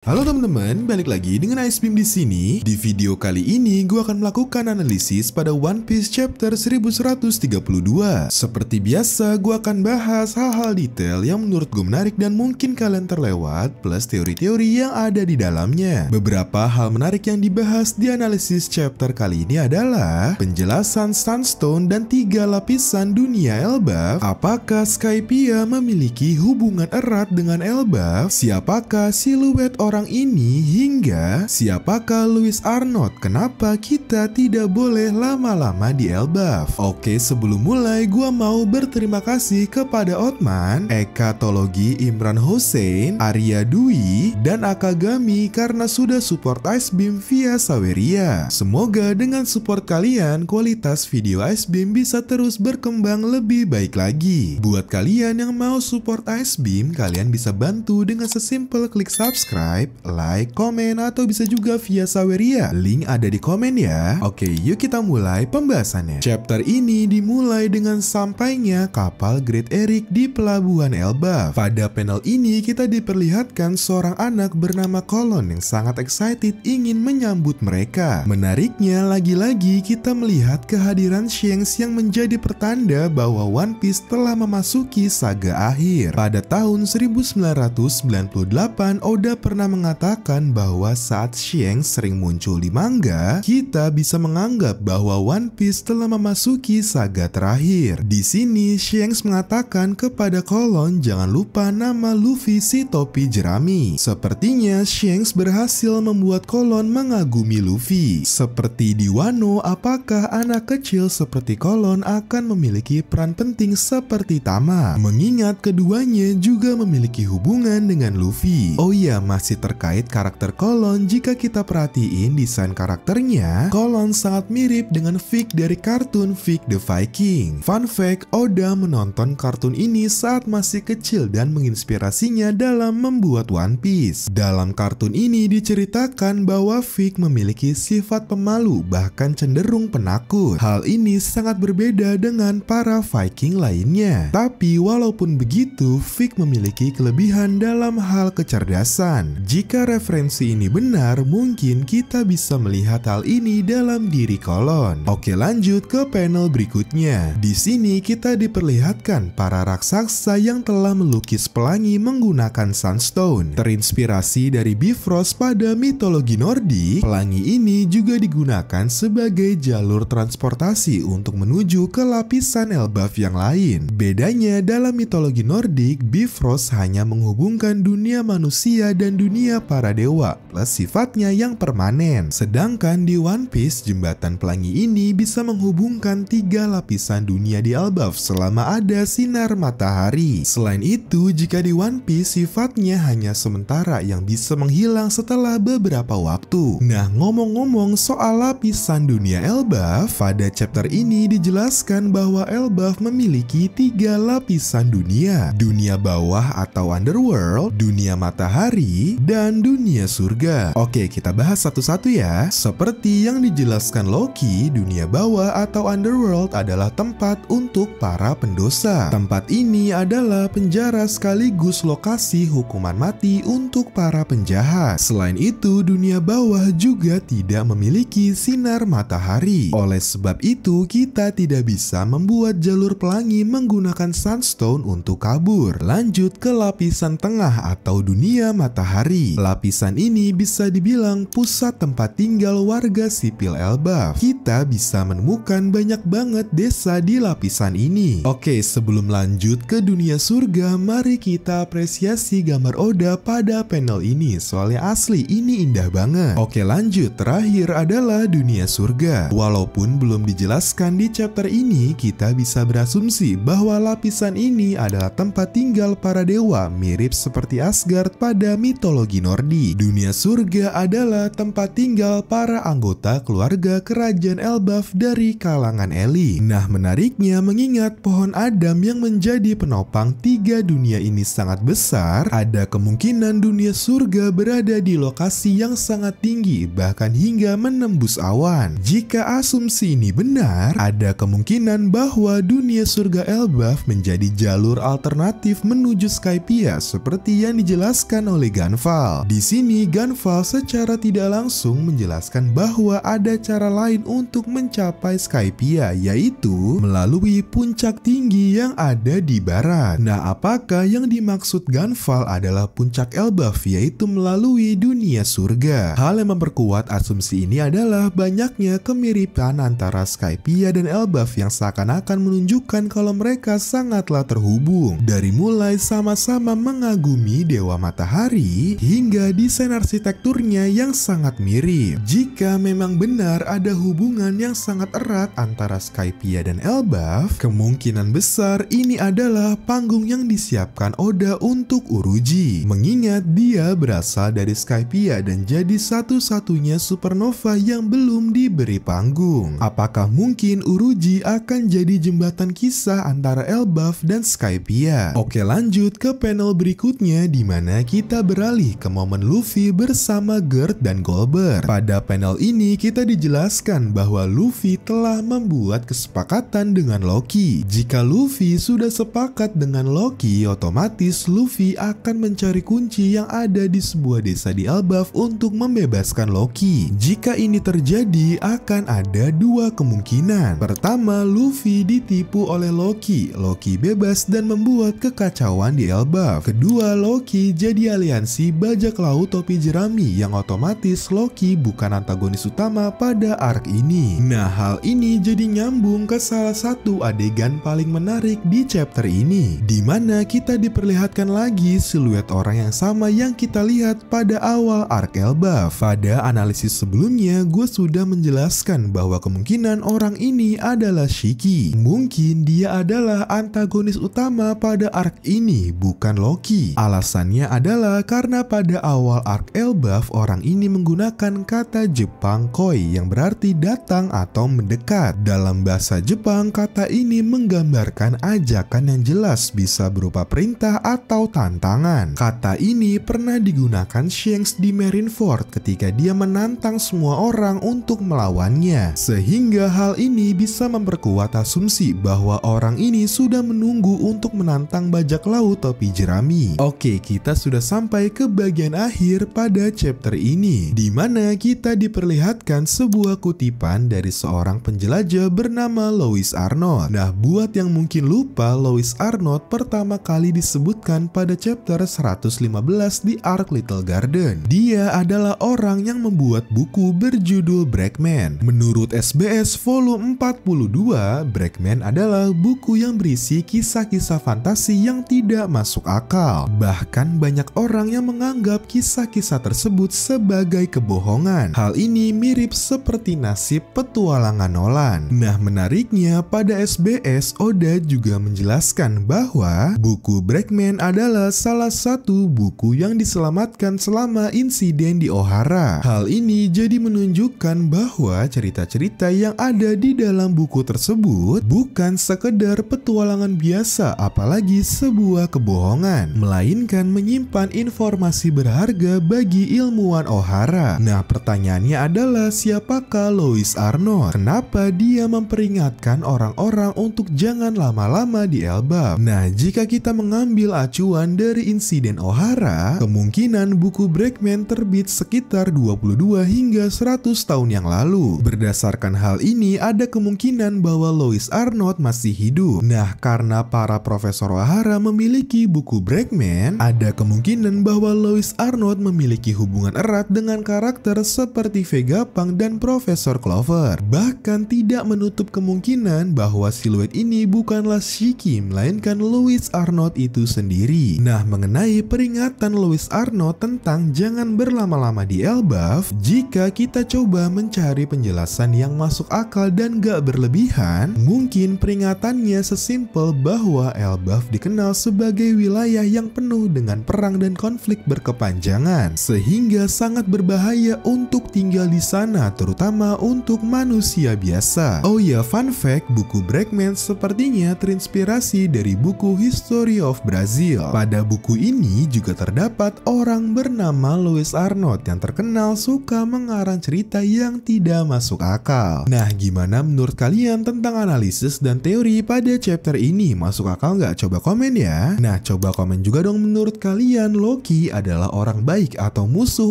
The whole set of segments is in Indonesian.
Halo teman-teman, balik lagi dengan Icebim di sini. Di video kali ini, gue akan melakukan analisis pada One Piece chapter 1132. Seperti biasa, gue akan bahas hal-hal detail yang menurut gue menarik dan mungkin kalian terlewat, plus teori-teori yang ada di dalamnya. Beberapa hal menarik yang dibahas di analisis chapter kali ini adalah penjelasan Sunstone dan 3 lapisan dunia Elbaf. Apakah Skypiea memiliki hubungan erat dengan Elbaf? Siapakah siluet orang ini, hingga siapakah Louis Arnold? Kenapa kita tidak boleh lama-lama di Elbaf? Oke, sebelum mulai gua mau berterima kasih kepada Otman, Ekatologi Imran Hussein, Arya Dwi, dan Akagami karena sudah support Icebim via Saweria. Semoga dengan support kalian, kualitas video Icebim bisa terus berkembang lebih baik lagi. Buat kalian yang mau support Icebim, kalian bisa bantu dengan sesimpel klik subscribe, like, komen, atau bisa juga via Saweria. Link ada di komen ya. Oke, yuk kita mulai pembahasannya. Chapter ini dimulai dengan sampainya kapal Great Eric di pelabuhan Elbaf. Pada panel ini kita diperlihatkan seorang anak bernama Colon yang sangat excited ingin menyambut mereka. Menariknya, lagi-lagi kita melihat kehadiran Shanks yang menjadi pertanda bahwa One Piece telah memasuki saga akhir. Pada tahun 1998, Oda pernah mengatakan bahwa saat Shanks sering muncul di manga, kita bisa menganggap bahwa One Piece telah memasuki saga terakhir. Di sini Shanks mengatakan kepada Colon jangan lupa nama Luffy si topi jerami. Sepertinya Shanks berhasil membuat Colon mengagumi Luffy. Seperti di Wano, apakah anak kecil seperti Colon akan memiliki peran penting seperti Tama? Mengingat keduanya juga memiliki hubungan dengan Luffy. Oh iya, masih terkait karakter Colon, jika kita perhatiin desain karakternya, Colon sangat mirip dengan Vic dari kartun Vic the Viking. Fun fact, Oda menonton kartun ini saat masih kecil dan menginspirasinya dalam membuat One Piece. Dalam kartun ini diceritakan bahwa Vic memiliki sifat pemalu, bahkan cenderung penakut. Hal ini sangat berbeda dengan para Viking lainnya. Tapi walaupun begitu, Vic memiliki kelebihan dalam hal kecerdasan. Jika referensi ini benar, mungkin kita bisa melihat hal ini dalam diri Colon. Oke, lanjut ke panel berikutnya. Di sini kita diperlihatkan para raksasa yang telah melukis pelangi menggunakan Sunstone. Terinspirasi dari Bifrost pada mitologi Nordik, pelangi ini juga digunakan sebagai jalur transportasi untuk menuju ke lapisan Elbaf yang lain. Bedanya dalam mitologi Nordik, Bifrost hanya menghubungkan dunia manusia dan dunia para dewa, plus sifatnya yang permanen. Sedangkan di One Piece, jembatan pelangi ini bisa menghubungkan 3 lapisan dunia di Elbaf selama ada sinar matahari. Selain itu, jika di One Piece sifatnya hanya sementara yang bisa menghilang setelah beberapa waktu. Nah, ngomong-ngomong soal lapisan dunia Elbaf, pada chapter ini dijelaskan bahwa Elbaf memiliki 3 lapisan dunia. Dunia bawah atau underworld, dunia matahari, dan dunia surga. Oke, kita bahas satu-satu ya. Seperti yang dijelaskan Loki, dunia bawah atau underworld adalah tempat untuk para pendosa. Tempat ini adalah penjara sekaligus lokasi hukuman mati untuk para penjahat. Selain itu, dunia bawah juga tidak memiliki sinar matahari. Oleh sebab itu, kita tidak bisa membuat jalur pelangi menggunakan Sunstone untuk kabur. Lanjut ke lapisan tengah atau dunia matahari. Lapisan ini bisa dibilang pusat tempat tinggal warga sipil Elbaf. Kita bisa menemukan banyak banget desa di lapisan ini. Oke, sebelum lanjut ke dunia surga, mari kita apresiasi gambar Oda pada panel ini. Soalnya asli, ini indah banget. Oke, lanjut. Terakhir adalah dunia surga. Walaupun belum dijelaskan di chapter ini, kita bisa berasumsi bahwa lapisan ini adalah tempat tinggal para dewa, mirip seperti Asgard pada mitologi Nordik. Dunia surga adalah tempat tinggal para anggota keluarga kerajaan Elbaf dari kalangan elit. Nah, menariknya mengingat pohon Adam yang menjadi penopang 3 dunia ini sangat besar, ada kemungkinan dunia surga berada di lokasi yang sangat tinggi, bahkan hingga menembus awan. Jika asumsi ini benar, ada kemungkinan bahwa dunia surga Elbaf menjadi jalur alternatif menuju Skypiea seperti yang dijelaskan oleh Gunfight. Gunval. Di sini Gunval secara tidak langsung menjelaskan bahwa ada cara lain untuk mencapai Skypiea, yaitu melalui puncak tinggi yang ada di barat. Nah, apakah yang dimaksud Gunval adalah puncak Elbaf, yaitu melalui dunia surga? Hal yang memperkuat asumsi ini adalah banyaknya kemiripan antara Skypiea dan Elbaf yang seakan-akan menunjukkan kalau mereka sangatlah terhubung. Dari mulai sama-sama mengagumi dewa matahari hingga desain arsitekturnya yang sangat mirip. Jika memang benar ada hubungan yang sangat erat antara Skypiea dan Elbaf, kemungkinan besar ini adalah panggung yang disiapkan Oda untuk Uruji. Mengingat dia berasal dari Skypiea dan jadi satu-satunya supernova yang belum diberi panggung. Apakah mungkin Uruji akan jadi jembatan kisah antara Elbaf dan Skypiea? Oke, lanjut ke panel berikutnya di mana kita beralih ke momen Luffy bersama Gerd dan Golber. Pada panel ini kita dijelaskan bahwa Luffy telah membuat kesepakatan dengan Loki. Jika Luffy sudah sepakat dengan Loki, otomatis Luffy akan mencari kunci yang ada di sebuah desa di Elbaf untuk membebaskan Loki. Jika ini terjadi, akan ada dua kemungkinan. Pertama, Luffy ditipu oleh Loki. Loki bebas dan membuat kekacauan di Elbaf. Kedua, Loki jadi aliansi bajak laut topi jerami yang otomatis Loki bukan antagonis utama pada arc ini. Nah, hal ini jadi nyambung ke salah satu adegan paling menarik di chapter ini, di mana kita diperlihatkan lagi siluet orang yang sama yang kita lihat pada awal arc Elbaf. Pada analisis sebelumnya, gue sudah menjelaskan bahwa kemungkinan orang ini adalah Shiki. Mungkin dia adalah antagonis utama pada arc ini, bukan Loki. Alasannya adalah karena pada awal arc Elbaf, orang ini menggunakan kata Jepang koi yang berarti datang atau mendekat. Dalam bahasa Jepang, kata ini menggambarkan ajakan yang jelas, bisa berupa perintah atau tantangan. Kata ini pernah digunakan Shanks di Marineford ketika dia menantang semua orang untuk melawannya. Sehingga hal ini bisa memperkuat asumsi bahwa orang ini sudah menunggu untuk menantang bajak laut topi jerami. Oke, kita sudah sampai ke bagian akhir pada chapter ini, di mana kita diperlihatkan sebuah kutipan dari seorang penjelajah bernama Louis Arnold. Nah, buat yang mungkin lupa, Louis Arnold pertama kali disebutkan pada chapter 115 di arc Little Garden. Dia adalah orang yang membuat buku berjudul Brakeman. Menurut SBS volume 42, Brakeman adalah buku yang berisi kisah-kisah fantasi yang tidak masuk akal. Bahkan banyak orang yang menganggap kisah-kisah tersebut sebagai kebohongan. Hal ini mirip seperti nasib petualangan Nolan. Nah, menariknya pada SBS, Oda juga menjelaskan bahwa buku Brakeman adalah salah satu buku yang diselamatkan selama insiden di Ohara. Hal ini jadi menunjukkan bahwa cerita-cerita yang ada di dalam buku tersebut bukan sekedar petualangan biasa, apalagi sebuah kebohongan, melainkan menyimpan informasi berharga bagi ilmuwan Ohara. Nah, pertanyaannya adalah siapakah Louis Arnold? Kenapa dia memperingatkan orang-orang untuk jangan lama-lama di Elbaf? Nah, jika kita mengambil acuan dari insiden Ohara, kemungkinan buku Brakeman terbit sekitar 22 hingga 100 tahun yang lalu. Berdasarkan hal ini, ada kemungkinan bahwa Louis Arnold masih hidup. Nah, karena para profesor Ohara memiliki buku Brakeman, ada kemungkinan bahwa Louis Arnold memiliki hubungan erat dengan karakter seperti Vegapunk dan Profesor Clover. Bahkan tidak menutup kemungkinan bahwa siluet ini bukanlah Shiki, melainkan Louis Arnold itu sendiri. Nah, mengenai peringatan Louis Arnold tentang jangan berlama-lama di Elbaf, jika kita coba mencari penjelasan yang masuk akal dan gak berlebihan, mungkin peringatannya sesimpel bahwa Elbaf dikenal sebagai wilayah yang penuh dengan perang dan konflik berkepanjangan, sehingga sangat berbahaya untuk tinggal di sana, terutama untuk manusia biasa. Oh ya, fun fact, buku Brakeman sepertinya terinspirasi dari buku History of Brazil. Pada buku ini juga terdapat orang bernama Louis Arnold yang terkenal suka mengarang cerita yang tidak masuk akal. Nah, gimana menurut kalian tentang analisis dan teori pada chapter ini? Masuk akal nggak? Coba komen ya. Nah, coba komen juga dong menurut kalian Loki adalah orang baik atau musuh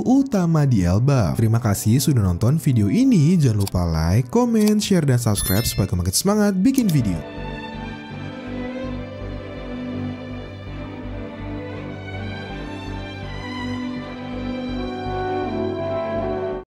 utama di Elbaf. Terima kasih sudah nonton video ini. Jangan lupa like, comment, share, dan subscribe supaya makin semangat bikin video.